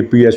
APS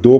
2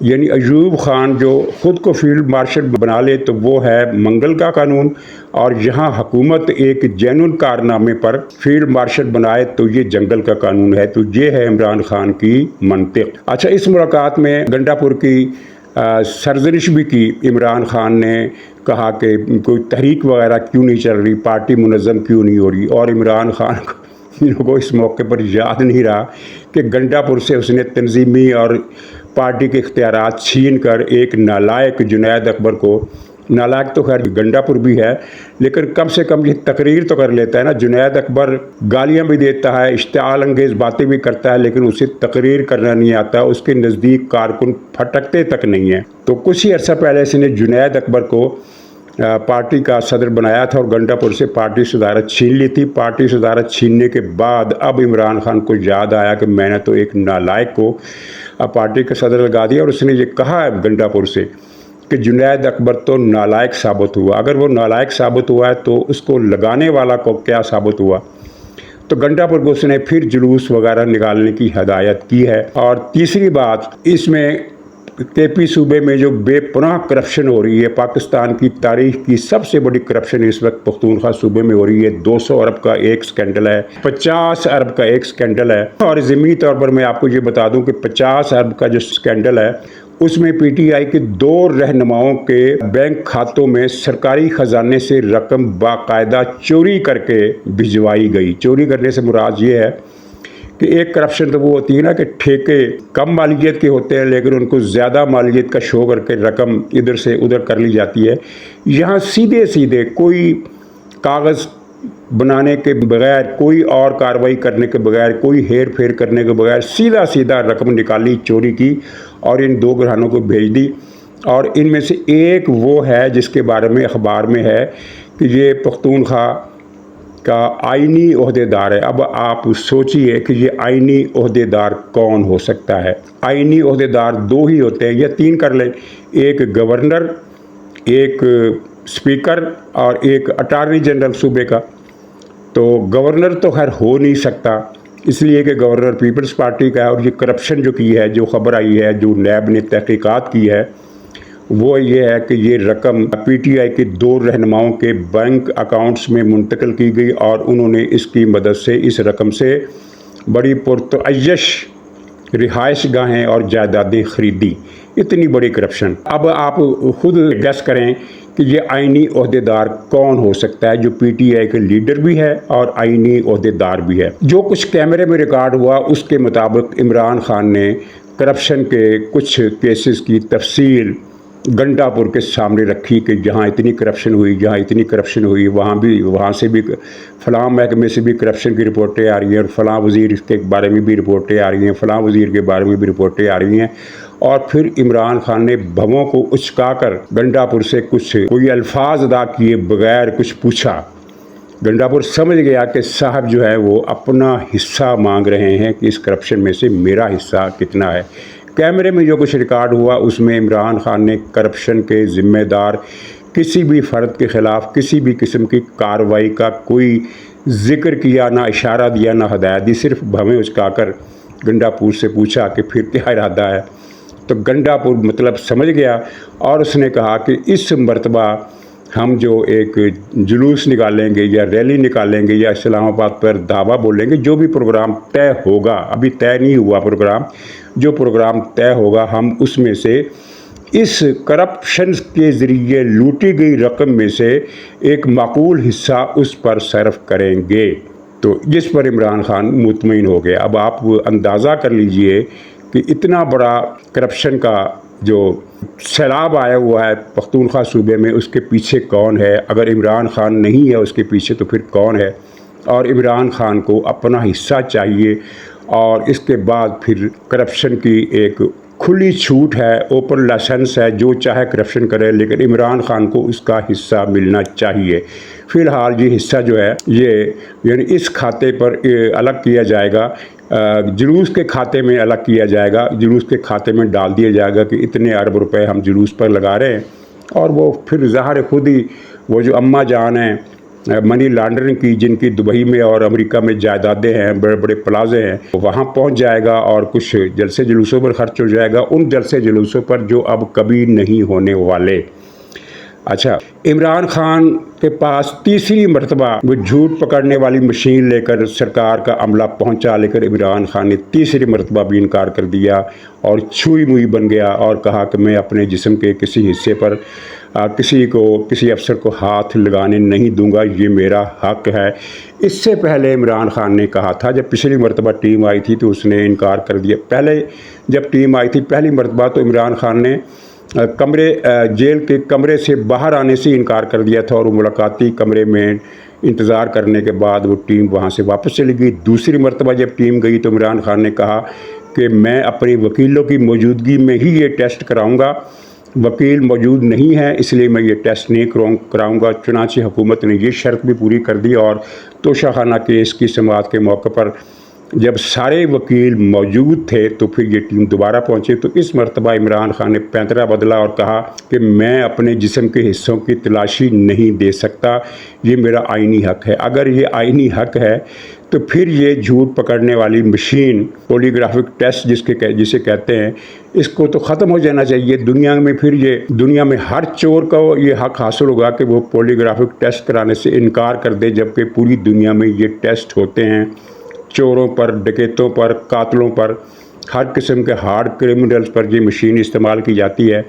یعنی ایوب خان جو خود کو فیلڈ مارشل بنا لے تو وہ ہے منگل کا قانون، اور یہاں حکومت ایک جینون کارنامے پر فیلڈ مارشل بنائے تو یہ جنگل کا قانون ہے۔ تو یہ ہے عمران خان کی منطق۔ اچھا، اس ملاقات میں گنڈا پور کی سرزنش بھی کی۔ عمران خان نے کہا کہ کوئی تحریک وغیرہ کیوں نہیں چل رہی، پارٹی منظم کیوں نہیں ہو رہی، اور عمران خان کو اس موقع پر یاد نہیں رہا کہ گنڈا پور سے اس نے تنظیمی اور پارٹی کے اختیارات چھین کر ایک نالائق جنید اکبر کو، نالائق تو خیر گنڈا پور بھی ہے لیکن کم سے کم یہ تقریر تو کر لیتا ہے نا۔ جنید اکبر گالیاں بھی دیتا ہے، اشتعال انگیز باتیں بھی کرتا ہے، لیکن اسے تقریر کرنا نہیں آتا، اس کے نزدیک کارکن پھٹکتے تک نہیں ہیں۔ تو کچھ ہی عرصہ پہلے اس نے جنید اکبر کو پارٹی کا صدر بنایا تھا اور گنڈا پور سے پارٹی صدارت چھین لی تھی۔ پارٹی صدارت چھیننے کے بعد اب عمران خان کو یاد آیا کہ میں نے تو ایک نالائق کو پارٹی کا صدر لگا دیا، اور اس نے یہ کہا ہے گنڈا پور سے کہ جنید اکبر تو نالائق ثابت ہوا۔ اگر وہ نالائق ثابت ہوا ہے تو اس کو لگانے والا کو کیا ثابت ہوا؟ تو گنڈا پور کو اس نے پھر جلوس وغیرہ نکالنے کی ہدایت کی ہے۔ اور تیسری بات، اس میں کے پی صوبے میں جو بے پناہ کرپشن ہو رہی ہے، پاکستان کی تاریخ کی سب سے بڑی کرپشن اس وقت پختونخوا صوبے میں ہو رہی ہے۔ 200 ارب کا ایک سکینڈل ہے، 50 ارب کا ایک سکینڈل ہے، اور ضمنی طور پر میں آپ کو یہ بتا دوں کہ 50 ارب کا جو سکینڈل ہے اس میں پی ٹی آئی کے 2 رہنماؤں کے بینک کھاتوں میں سرکاری خزانے سے رقم باقاعدہ چوری کر کے بھجوائی گئی۔ چوری کرنے سے مراد یہ ہے کہ ایک کرپشن تو وہ ہوتی ہے نا کہ ٹھیکے کم مالیت کے ہوتے ہیں لیکن ان کو زیادہ مالیت کا شو کر کے رقم ادھر سے ادھر کر لی جاتی ہے۔ یہاں سیدھے سیدھے کوئی کاغذ بنانے کے بغیر، کوئی اور کارروائی کرنے کے بغیر، کوئی ہیر پھیر کرنے کے بغیر سیدھا سیدھا رقم نکالی، چوری کی اور ان 2 گھرانوں کو بھیج دی۔ اور ان میں سے ایک وہ ہے جس کے بارے میں اخبار میں ہے کہ یہ پختونخوا کا آئینی عہدیدار ہے۔ اب آپ سوچئے کہ یہ آئینی عہدیدار کون ہو سکتا ہے؟ آئینی عہدیدار 2 ہی ہوتے ہیں یا 3 کر لیں، ایک گورنر، ایک اسپیکر اور ایک اٹارنی جنرل صوبے کا۔ تو گورنر تو خیر ہو نہیں سکتا اس لیے کہ گورنر پیپلز پارٹی کا ہے، اور یہ کرپشن جو کی ہے، جو خبر آئی ہے، جو نیب نے تحقیقات کی ہے، وہ یہ ہے کہ یہ رقم پی ٹی آئی کے 2 رہنماؤں کے بینک اکاؤنٹس میں منتقل کی گئی اور انہوں نے اس کی مدد سے اس رقم سے بڑی پرتعیش رہائش گاہیں اور جائیدادیں خریدی۔ اتنی بڑی کرپشن۔ اب آپ خود گیس کریں کہ یہ آئینی عہدیدار کون ہو سکتا ہے جو پی ٹی آئی کے لیڈر بھی ہے اور آئینی عہدیدار بھی ہے۔ جو کچھ کیمرے میں ریکارڈ ہوا اس کے مطابق عمران خان نے کرپشن کے کچھ کیسز کی تفصیل گنڈا پور کے سامنے رکھی کہ جہاں اتنی کرپشن ہوئی، جہاں اتنی کرپشن ہوئی، وہاں سے بھی فلاں محکمے سے بھی کرپشن کی رپورٹیں آ رہی ہیں، اور فلاں وزیر کے بارے میں بھی رپورٹیں آ رہی ہیں، فلاں وزیر کے بارے میں بھی رپورٹیں آ رہی ہیں۔ اور پھر عمران خان نے بھووں کو اچکا کر گنڈا پور سے کوئی الفاظ ادا کیے بغیر کچھ پوچھا۔ گنڈا پور سمجھ گیا کہ صاحب جو ہے وہ اپنا حصہ مانگ رہے ہیں کہ اس کرپشن میں سے میرا حصہ کتنا ہے۔ کیمرے میں جو کچھ ریکارڈ ہوا اس میں عمران خان نے کرپشن کے ذمہ دار کسی بھی فرد کے خلاف کسی بھی قسم کی کارروائی کا کوئی ذکر کیا، نہ اشارہ دیا، نہ ہدایت دی، صرف بھویں اچکا کر گنڈا پور سے پوچھا کہ پھر کیا ارادہ ہے۔ تو گنڈا پور مطلب سمجھ گیا اور اس نے کہا کہ اس مرتبہ ہم جو ایک جلوس نکالیں گے یا ریلی نکالیں گے یا اسلام آباد پر دعویٰ بولیں گے، جو بھی پروگرام طے ہوگا، ابھی طے نہیں ہوا پروگرام، جو پروگرام طے ہوگا ہم اس میں سے اس کرپشن کے ذریعے لوٹی گئی رقم میں سے ایک معقول حصہ اس پر صرف کریں گے۔ تو جس پر عمران خان مطمئن ہو گیا۔ اب آپ اندازہ کر لیجئے کہ اتنا بڑا کرپشن کا جو سیلاب آیا ہوا ہے پختونخوا صوبے میں، اس کے پیچھے کون ہے؟ اگر عمران خان نہیں ہے اس کے پیچھے تو پھر کون ہے؟ اور عمران خان کو اپنا حصہ چاہیے، اور اس کے بعد پھر کرپشن کی ایک کھلی چھوٹ ہے، اوپن لائسنس ہے، جو چاہے کرپشن کرے، لیکن عمران خان کو اس کا حصہ ملنا چاہیے۔ فی الحال یہ حصہ جو ہے یہ یعنی اس کھاتے پر الگ کیا جائے گا، جلوس کے کھاتے میں الگ کیا جائے گا، جلوس کے کھاتے میں ڈال دیا جائے گا کہ اتنے ارب روپے ہم جلوس پر لگا رہے ہیں، اور وہ پھر ظاہر خود ہی وہ جو اماں جان ہیں منی لانڈرنگ کی، جن کی دبئی میں اور امریکہ میں جائیدادیں ہیں، بڑے بڑے پلازے ہیں، وہاں پہنچ جائے گا اور کچھ جلسے جلوسوں پر خرچ ہو جائے گا، ان جلسے جلوسوں پر جو اب کبھی نہیں ہونے والے۔ اچھا، عمران خان کے پاس تیسری مرتبہ وہ جھوٹ پکڑنے والی مشین لے کر سرکار کا عملہ پہنچا، لیکن عمران خان نے تیسری مرتبہ بھی انکار کر دیا اور چھوئی موئی بن گیا اور کہا کہ میں اپنے جسم کے کسی حصے پر کسی افسر کو ہاتھ لگانے نہیں دوں گا، یہ میرا حق ہے۔ اس سے پہلے عمران خان نے کہا تھا، جب پچھلی مرتبہ ٹیم آئی تھی تو اس نے انکار کر دیا۔ پہلے جب ٹیم آئی تھی پہلی مرتبہ تو عمران خان نے جیل کے کمرے سے باہر آنے سے انکار کر دیا تھا اور ملاقاتی کمرے میں انتظار کرنے کے بعد وہ ٹیم وہاں سے واپس چلی گئی۔ دوسری مرتبہ جب ٹیم گئی تو عمران خان نے کہا کہ میں اپنے وکیلوں کی موجودگی میں ہی یہ ٹیسٹ کراؤں گا، وکیل موجود نہیں ہے اس لیے میں یہ ٹیسٹ نہیں کراؤں گا۔ چنانچہ حکومت نے یہ شرط بھی پوری کر دی اور توشہ خانہ کیس کی سماعت کے موقع پر جب سارے وکیل موجود تھے تو پھر یہ ٹیم دوبارہ پہنچی۔ تو اس مرتبہ عمران خان نے پینترا بدلا اور کہا کہ میں اپنے جسم کے حصوں کی تلاشی نہیں دے سکتا، یہ میرا آئینی حق ہے۔ اگر یہ آئینی حق ہے تو پھر یہ جھوٹ پکڑنے والی مشین، پولیگرافک ٹیسٹ جسے کہتے ہیں، اس کو تو ختم ہو جانا چاہیے دنیا میں۔ پھر یہ دنیا میں ہر چور کو یہ حق حاصل ہوگا کہ وہ پولیگرافک ٹیسٹ کرانے سے انکار کر دے، جبکہ پوری دنیا میں یہ ٹیسٹ ہوتے ہیں چوروں پر، ڈکیتوں پر، قاتلوں پر، ہر قسم کے ہارڈ کرمنلز پر یہ مشین استعمال کی جاتی ہے۔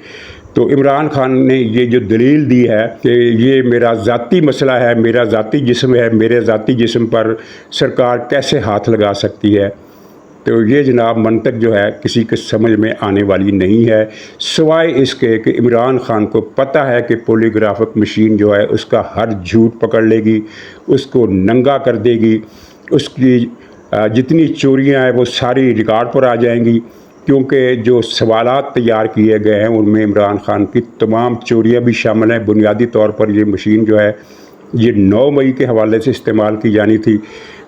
تو عمران خان نے یہ جو دلیل دی ہے کہ یہ میرا ذاتی مسئلہ ہے، میرا ذاتی جسم ہے، میرے ذاتی جسم پر سرکار کیسے ہاتھ لگا سکتی ہے، تو یہ جناب منطق جو ہے کسی کے سمجھ میں آنے والی نہیں ہے، سوائے اس کے کہ عمران خان کو پتہ ہے کہ پولیگرافک مشین جو ہے اس کا ہر جھوٹ پکڑ لے گی، اس کو ننگا کر دے گی، اس کی جتنی چوریاں ہیں وہ ساری ریکارڈ پر آ جائیں گی، کیونکہ جو سوالات تیار کیے گئے ہیں ان میں عمران خان کی تمام چوریاں بھی شامل ہیں۔ بنیادی طور پر یہ مشین جو ہے یہ 9 مئی کے حوالے سے استعمال کی جانی تھی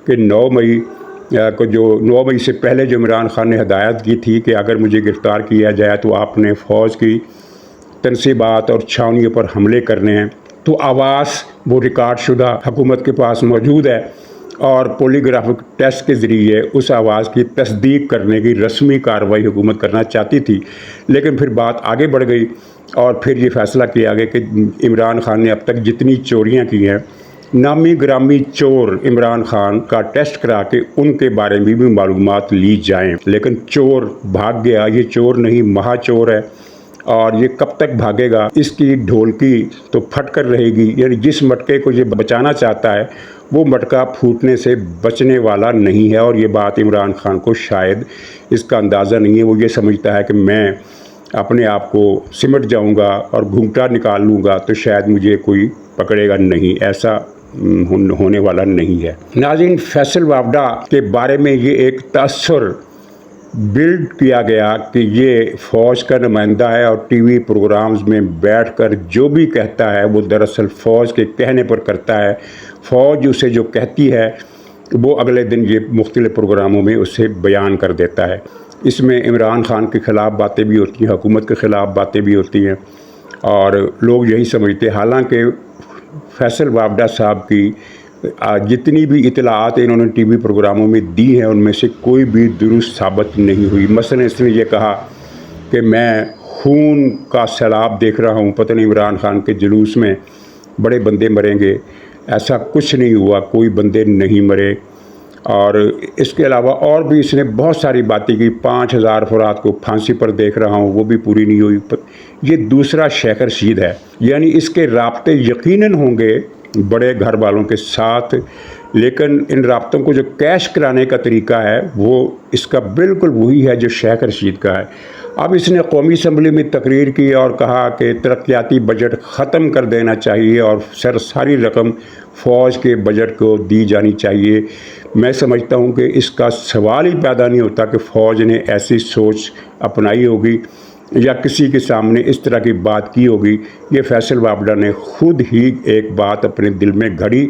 کہ 9 مئی سے پہلے جو عمران خان نے ہدایت کی تھی کہ اگر مجھے گرفتار کیا جائے تو آپ نے فوج کی تنصیبات اور چھاؤنیوں پر حملے کرنے ہیں، تو آواز وہ ریکارڈ شدہ حکومت کے پاس موجود ہے اور پولیگرافک ٹیسٹ کے ذریعے اس آواز کی تصدیق کرنے کی رسمی کارروائی حکومت کرنا چاہتی تھی، لیکن پھر بات آگے بڑھ گئی اور پھر یہ فیصلہ کیا گیا کہ عمران خان نے اب تک جتنی چوریاں کی ہیں، نامی گرامی چور عمران خان کا ٹیسٹ کرا کے ان کے بارے میں بھی معلومات لی جائیں، لیکن چور بھاگ گیا۔ یہ چور نہیں، مہا چور ہے اور یہ کب تک بھاگے گا؟ اس کی ڈھولکی تو پھٹ کر رہے گی، یعنی جس مٹکے کو یہ بچانا چاہتا ہے وہ مٹکا پھوٹنے سے بچنے والا نہیں ہے، اور یہ بات عمران خان کو شاید اس کا اندازہ نہیں ہے۔ وہ یہ سمجھتا ہے کہ میں اپنے آپ کو سمٹ جاؤں گا اور گھونگٹا نکال لوں گا تو شاید مجھے کوئی پکڑے گا نہیں، ایسا ہونے والا نہیں ہے۔ ناظرین، فیصل وابڈا کے بارے میں یہ ایک تاثر بلڈ کیا گیا کہ یہ فوج کا نمائندہ ہے اور ٹی وی پروگرامز میں بیٹھ کر جو بھی کہتا ہے وہ دراصل فوج کے کہنے پر کرتا ہے، فوج اسے جو کہتی ہے وہ اگلے دن یہ مختلف پروگراموں میں اسے بیان کر دیتا ہے۔ اس میں عمران خان کے خلاف باتیں بھی ہوتی ہیں، حکومت کے خلاف باتیں بھی ہوتی ہیں، اور لوگ یہی سمجھتے ہیں، حالانکہ فیصل وابڈا صاحب کی جتنی بھی اطلاعات انہوں نے ٹی وی پروگراموں میں دی ہیں ان میں سے کوئی بھی درست ثابت نہیں ہوئی۔ مثلا اس نے یہ کہا کہ میں خون کا سیلاب دیکھ رہا ہوں، پتہ نہیں عمران خان کے جلوس میں بڑے بندے مریں گے، ایسا کچھ نہیں ہوا، کوئی بندے نہیں مرے۔ اور اس کے علاوہ اور بھی اس نے بہت ساری باتیں کی، 5000 افراد کو پھانسی پر دیکھ رہا ہوں، وہ بھی پوری نہیں ہوئی۔ یہ دوسرا شیخ رشید ہے، یعنی اس کے رابطے یقیناً ہوں گے بڑے گھر والوں کے ساتھ، لیکن ان رابطوں کو جو کیش کرانے کا طریقہ ہے وہ اس کا بالکل وہی ہے جو شیخ رشید کا ہے۔ اب اس نے قومی اسمبلی میں تقریر کی اور کہا کہ ترقیاتی بجٹ ختم کر دینا چاہیے اور ساری رقم فوج کے بجٹ کو دی جانی چاہیے۔ میں سمجھتا ہوں کہ اس کا سوال ہی پیدا نہیں ہوتا کہ فوج نے ایسی سوچ اپنائی ہوگی یا کسی کے سامنے اس طرح کی بات کی ہوگی۔ یہ فیصل وابڈا نے خود ہی ایک بات اپنے دل میں گھڑی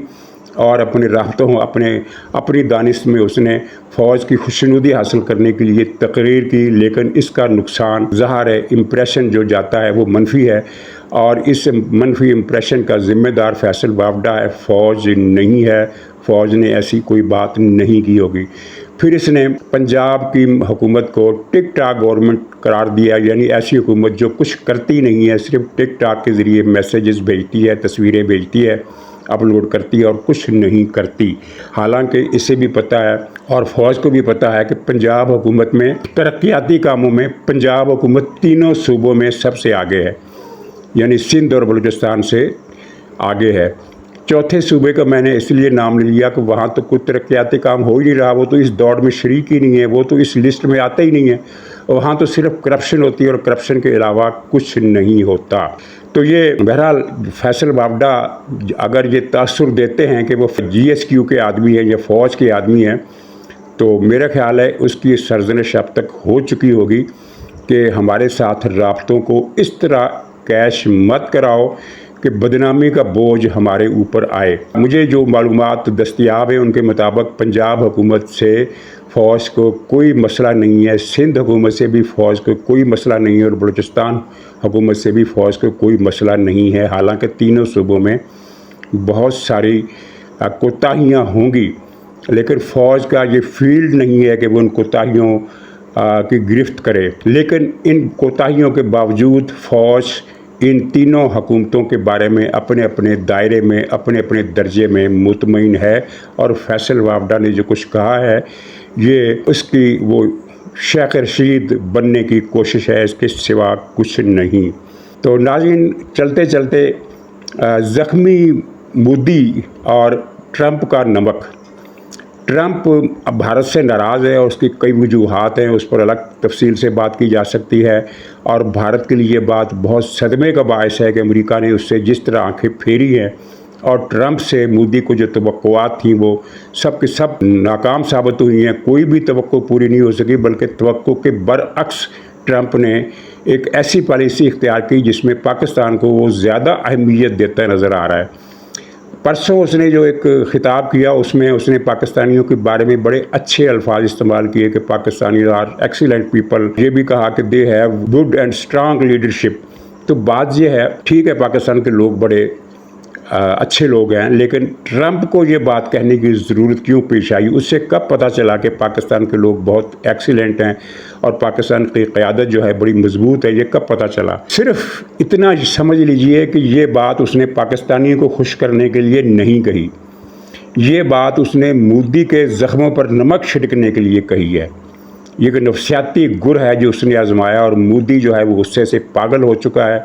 اور اپنے رابطوں اپنی دانش میں اس نے فوج کی خوشنودی حاصل کرنے کے لیے تقریر کی، لیکن اس کا نقصان ظاہر ہے، امپریشن جو جاتا ہے وہ منفی ہے، اور اس منفی امپریشن کا ذمہ دار فیصل وافڈا ہے، فوج نہیں ہے، فوج نے ایسی کوئی بات نہیں کی ہوگی۔ پھر اس نے پنجاب کی حکومت کو ٹک ٹاک گورنمنٹ قرار دیا، یعنی ایسی حکومت جو کچھ کرتی نہیں ہے، صرف ٹک ٹاک کے ذریعے میسیجز بھیجتی ہے، تصویریں بھیجتی ہے، اپلوڈ کرتی ہے اور کچھ نہیں کرتی۔ حالانکہ اسے بھی پتہ ہے اور فوج کو بھی پتہ ہے کہ پنجاب حکومت میں ترقیاتی کاموں میں پنجاب حکومت تینوں صوبوں میں سب سے آگے ہے، یعنی سندھ اور بلوچستان سے آگے ہے۔ چوتھے صوبے کا میں نے اس لیے نام لیا کہ وہاں تو کوئی ترقیاتی کام ہو ہی نہیں رہا، وہ تو اس دوڑ میں شریک ہی نہیں ہے، وہ تو اس لسٹ میں آتا ہی نہیں ہے، وہاں تو صرف کرپشن ہوتی ہے اور کرپشن کے علاوہ کچھ نہیں ہوتا۔ تو یہ بہرحال فیصل وافڈا اگر یہ تاثر دیتے ہیں کہ وہ جی ایس کیو کے آدمی ہیں یا فوج کے آدمی ہیں، تو میرا خیال ہے اس کی سرزنش اب تک ہو چکی ہوگی کہ ہمارے ساتھ رابطوں کو اس طرح کیش مت کراؤ کہ بدنامی کا بوجھ ہمارے اوپر آئے۔ مجھے جو معلومات دستیاب ہیں ان کے مطابق پنجاب حکومت سے فوج کو کوئی مسئلہ نہیں ہے، سندھ حکومت سے بھی فوج کو کوئی مسئلہ نہیں ہے اور بلوچستان حکومت سے بھی فوج کو کوئی مسئلہ نہیں ہے، حالانکہ تینوں صوبوں میں بہت ساری کوتاہیاں ہوں گی، لیکن فوج کا یہ فیلڈ نہیں ہے کہ وہ ان کوتاہیوں کی گرفت کرے۔ لیکن ان کوتاہیوں کے باوجود فوج ان تینوں حکومتوں کے بارے میں اپنے اپنے دائرے میں اپنے اپنے درجے میں مطمئن ہے، اور فیصل وافڈا نے جو کچھ کہا ہے یہ اس کی وہ شیخ رشید بننے کی کوشش ہے، اس کے سوا کچھ نہیں۔ تو ناظرین، چلتے چلتے زخمی مودی اور ٹرمپ کا نمک۔ ٹرمپ اب بھارت سے ناراض ہے اور اس کی کئی وجوہات ہیں، اس پر الگ تفصیل سے بات کی جا سکتی ہے، اور بھارت کے لیے یہ بات بہت صدمے کا باعث ہے کہ امریکہ نے اس سے جس طرح آنکھیں پھیری ہیں، اور ٹرمپ سے مودی کو جو توقعات تھیں وہ سب کے سب ناکام ثابت ہوئی ہیں، کوئی بھی توقع پوری نہیں ہو سکی، بلکہ توقع کے برعکس ٹرمپ نے ایک ایسی پالیسی اختیار کی جس میں پاکستان کو وہ زیادہ اہمیت دیتا نظر آ رہا ہے۔ پرسوں اس نے جو ایک خطاب کیا اس میں اس نے پاکستانیوں کے بارے میں بڑے اچھے الفاظ استعمال کیے کہ پاکستانی آر ایکسیلنٹ پیپل، یہ بھی کہا کہ they have good and strong leadership. تو بات یہ ہے، ٹھیک ہے پاکستان کے لوگ بڑے اچھے لوگ ہیں، لیکن ٹرمپ کو یہ بات کہنے کی ضرورت کیوں پیش آئی؟ اس سے کب پتہ چلا کہ پاکستان کے لوگ بہت ایکسیلنٹ ہیں اور پاکستان کی قیادت جو ہے بڑی مضبوط ہے؟ یہ کب پتہ چلا؟ صرف اتنا سمجھ لیجئے کہ یہ بات اس نے پاکستانیوں کو خوش کرنے کے لیے نہیں کہی، یہ بات اس نے مودی کے زخموں پر نمک چھڑکنے کے لیے کہی ہے۔ یہ ایک نفسیاتی گر ہے جو اس نے آزمایا، اور مودی جو ہے وہ غصے سے پاگل ہو چکا ہے،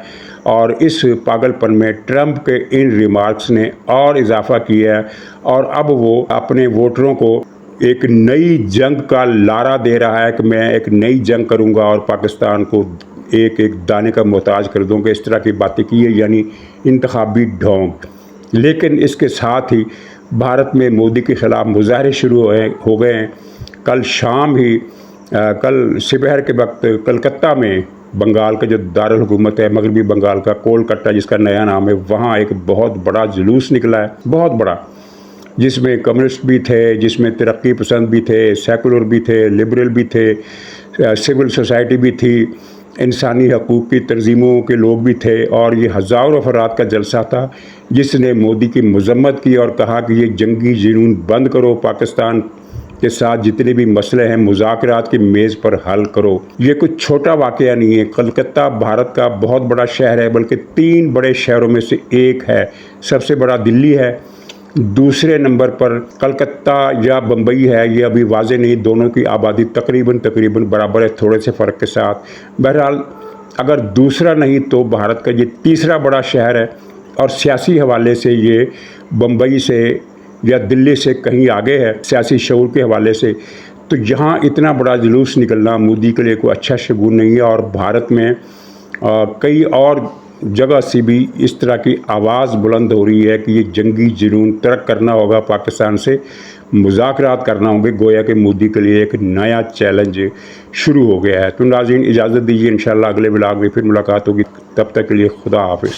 اور اس پاگل پن میں ٹرمپ کے ان ریمارکس نے اور اضافہ کیا ہے، اور اب وہ اپنے ووٹروں کو ایک نئی جنگ کا لارا دے رہا ہے کہ میں ایک نئی جنگ کروں گا اور پاکستان کو ایک ایک دانے کا محتاج کر دوں گا، اس طرح کی باتیں کی ہے، یعنی انتخابی ڈھونگ۔ لیکن اس کے ساتھ ہی بھارت میں مودی کے خلاف مظاہرے شروع ہو گئے ہیں۔ کل شام ہی کل سپہر کے وقت کلکتہ میں، بنگال کا جو دارالحکومت ہے مغربی بنگال کا، کولکتہ جس کا نیا نام ہے، وہاں ایک بہت بڑا جلوس نکلا ہے، بہت بڑا، جس میں کمیونسٹ بھی تھے، جس میں ترقی پسند بھی تھے، سیکولر بھی تھے، لبرل بھی تھے، سول سوسائٹی بھی تھی، انسانی حقوق کی تنظیموں کے لوگ بھی تھے، اور یہ ہزاروں افراد کا جلسہ تھا جس نے مودی کی مذمت کی اور کہا کہ یہ جنگی جنون بند کرو، پاکستان کے ساتھ جتنے بھی مسئلے ہیں مذاکرات کی میز پر حل کرو۔ یہ کچھ چھوٹا واقعہ نہیں ہے، کلکتہ بھارت کا بہت بڑا شہر ہے، بلکہ 3 بڑے شہروں میں سے ایک ہے، سب سے بڑا دلی ہے، دوسرے نمبر پر کلکتہ یا بمبئی ہے، یہ ابھی واضح نہیں، دونوں کی آبادی تقریباً برابر ہے، تھوڑے سے فرق کے ساتھ۔ بہرحال اگر دوسرا نہیں تو بھارت کا یہ تیسرا بڑا شہر ہے، اور سیاسی حوالے سے یہ بمبئی سے یا دلی سے کہیں آگے ہے سیاسی شعور کے حوالے سے۔ تو یہاں اتنا بڑا جلوس نکلنا مودی کے لیے کوئی اچھا شگون نہیں ہے، اور بھارت میں کئی اور جگہ سے بھی اس طرح کی آواز بلند ہو رہی ہے کہ یہ جنگی جنون ترک کرنا ہوگا، پاکستان سے مذاکرات کرنا ہوں گے، گویا کہ مودی کے لیے ایک نیا چیلنج شروع ہو گیا ہے۔ تو ناظرین اجازت دیجیے، انشاءاللہ اگلے ولاگ میں پھر ملاقات ہوگی، تب تک کے لیے خدا حافظ۔